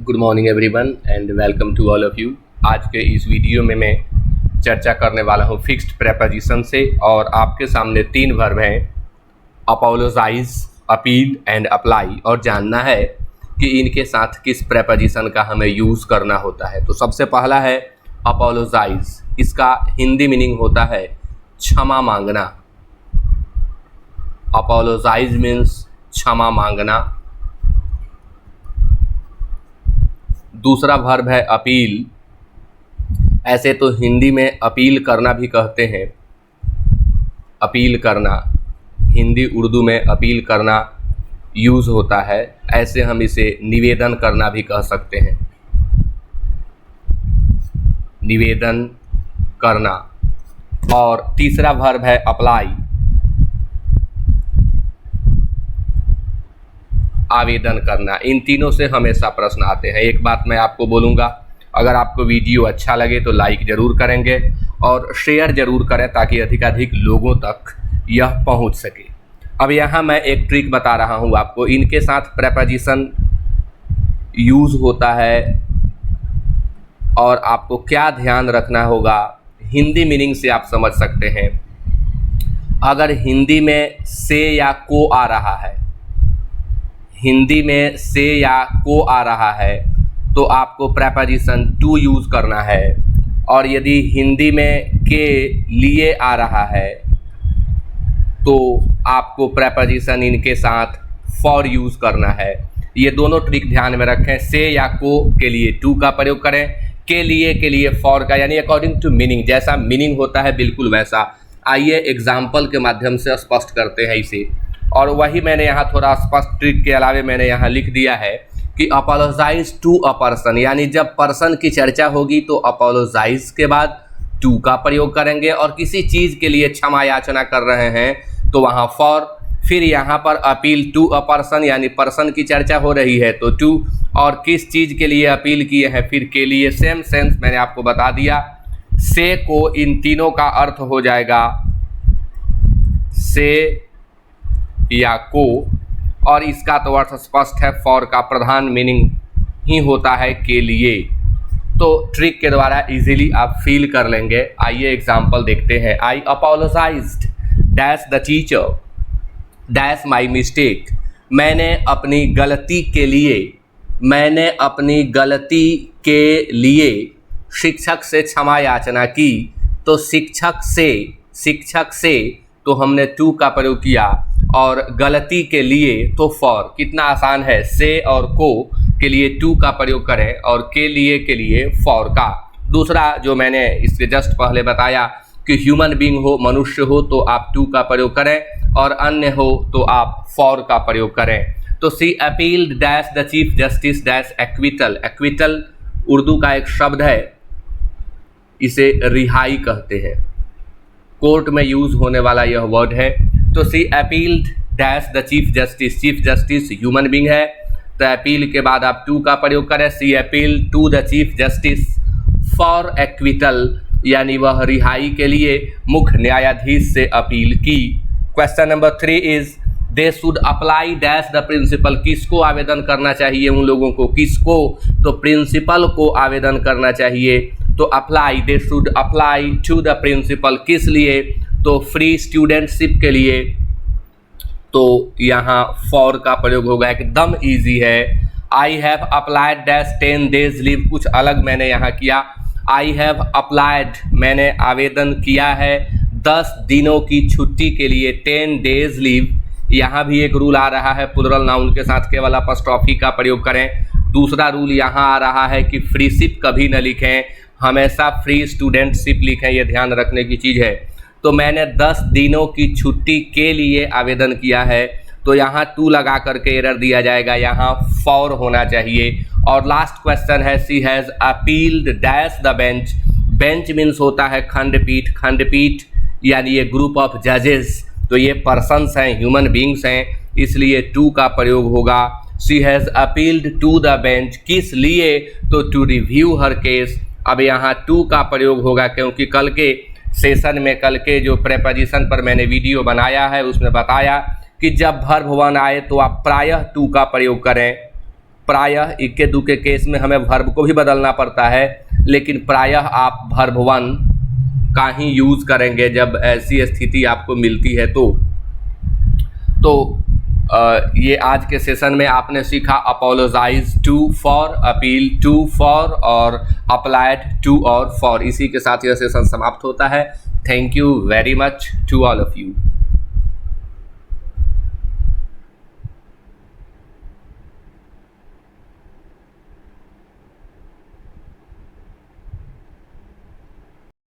Good morning everyone and welcome to all of you. आज के इस वीडियो में मैं चर्चा करने वाला हूँ फिक्स्ड प्रेपोजिशन से और आपके सामने तीन वर्ब हैं अपोलोजाइज, अपील एंड अप्लाई, और जानना है कि इनके साथ किस प्रेपोजिशन का हमें यूज़ करना होता है। तो सबसे पहला है अपोलोजाइज। इसका हिंदी मीनिंग होता है क्षमा मांगना। अपोलोजाइज मीन्स क्षमा मांगना। दूसरा वर्ब है अपील। ऐसे तो हिंदी में अपील करना भी कहते हैं, अपील करना, हिंदी उर्दू में अपील करना यूज़ होता है। ऐसे हम इसे निवेदन करना भी कह सकते हैं, निवेदन करना। और तीसरा वर्ब है अप्लाई, आवेदन करना। इन तीनों से हमेशा प्रश्न आते हैं। एक बात मैं आपको बोलूँगा, अगर आपको वीडियो अच्छा लगे तो लाइक ज़रूर करेंगे और शेयर ज़रूर करें ताकि अधिकाधिक लोगों तक यह पहुंच सके। अब यहाँ मैं एक ट्रिक बता रहा हूँ आपको। इनके साथ प्रेपोजिशन यूज़ होता है और आपको क्या ध्यान रखना होगा, हिंदी मीनिंग से आप समझ सकते हैं। अगर हिंदी में से या को आ रहा है, हिंदी में से या को आ रहा है तो आपको प्रेपोजिशन टू यूज़ करना है, और यदि हिंदी में के लिए आ रहा है तो आपको प्रेपोजिशन इनके साथ फॉर यूज़ करना है। ये दोनों ट्रिक ध्यान में रखें। से या को के लिए टू का प्रयोग करें, के लिए फॉर का, यानी अकॉर्डिंग टू मीनिंग, जैसा मीनिंग होता है बिल्कुल वैसा। आइए एग्जाम्पल के माध्यम से स्पष्ट करते हैं इसे। और वही मैंने यहाँ थोड़ा स्पष्ट ट्रिक के अलावे मैंने यहाँ लिख दिया है कि अपोलोजाइज टू अ पर्सन, यानी जब पर्सन की चर्चा होगी तो अपोलोजाइज के बाद टू का प्रयोग करेंगे, और किसी चीज़ के लिए क्षमा याचना कर रहे हैं तो वहाँ फॉर। फिर यहाँ पर अपील टू अ पर्सन, यानी पर्सन की चर्चा हो रही है तो टू, और किस चीज़ के लिए अपील किए हैं फिर के लिए। सेम सेंस मैंने आपको बता दिया। से को इन तीनों का अर्थ हो जाएगा से या को, और इसका तो अर्थ स्पष्ट है, फॉर का प्रधान मीनिंग ही होता है के लिए। तो ट्रिक के द्वारा इजीली आप फील कर लेंगे। आइए एग्जांपल देखते हैं। I apologized dash the teacher dash my mistake. मैंने अपनी गलती के लिए, मैंने अपनी गलती के लिए शिक्षक से क्षमा याचना की। तो शिक्षक से तो हमने टू का प्रयोग किया, और गलती के लिए तो फॉर। कितना आसान है, से और को के लिए टू का प्रयोग करें और के लिए फॉर का। दूसरा जो मैंने इसके जस्ट पहले बताया कि ह्यूमन बीइंग हो, मनुष्य हो तो आप टू का प्रयोग करें, और अन्य हो तो आप फॉर का प्रयोग करें। तो सी appealed dash the chief justice dash acquittal. Acquittal Urdu का एक शब्द है, इसे रिहाई कहते हैं। कोर्ट में यूज होने वाला यह वर्ड है। तो सी appealed dash the chief justice. Chief justice human being है तो अपील के बाद आप टू का प्रयोग करें। C appeal to the chief justice for acquittal, यानी वह रिहाई के लिए मुख्य न्यायाधीश से अपील की। Question number 3 is they should apply dash the principal. किसको आवेदन करना चाहिए उन लोगों को, किसको? तो प्रिंसिपल को आवेदन करना चाहिए। तो apply, they should apply to the principal. किस लिए? तो फ्री स्टूडेंटशिप के लिए। तो यहाँ फॉर का प्रयोग होगा। एकदम इजी है। I have applied dash 10 days leave. कुछ अलग मैंने यहाँ किया। आई हैव अप्लाइड, मैंने आवेदन किया है 10 दिनों की छुट्टी के लिए, 10 days लीव। यहाँ भी एक रूल आ रहा है, प्लुरल नाउन के साथ केवल अपॉस्ट्रोफी का प्रयोग करें। दूसरा रूल यहाँ आ रहा है कि फ्रीशिप कभी न लिखें, हमेशा फ्री स्टूडेंटशिप लिखें। ये ध्यान रखने की चीज़ है। तो मैंने 10 दिनों की छुट्टी के लिए आवेदन किया है, तो यहाँ टू लगा करके एरर दिया जाएगा, यहाँ फॉर होना चाहिए। और लास्ट क्वेश्चन है C has appealed dash the bench. Bench means होता है खंडपीठ। खंडपीठ यानी ये ग्रुप ऑफ जजेस, तो ये पर्सन्स हैं, ह्यूमन बींग्स हैं, इसलिए टू का प्रयोग होगा। C has appealed to the bench. किस लिए? तो टू रिव्यू हर केस। अब यहाँ टू का प्रयोग होगा क्योंकि कल के सेशन में, कल के जो प्रेपोजिशन पर मैंने वीडियो बनाया है उसमें बताया कि जब वर्ब वन आए तो आप प्रायः टू का प्रयोग करें। प्रायः इक्के दुक्के केस में हमें वर्ब को भी बदलना पड़ता है, लेकिन प्रायः आप वर्ब 1 का ही यूज़ करेंगे जब ऐसी स्थिति आपको मिलती है। तो ये आज के सेशन में आपने सीखा apologise to, for, appeal to, for और अप्लाइड टू और फॉर। इसी के साथ यह सेशन समाप्त होता है। Thank you very much to all of you.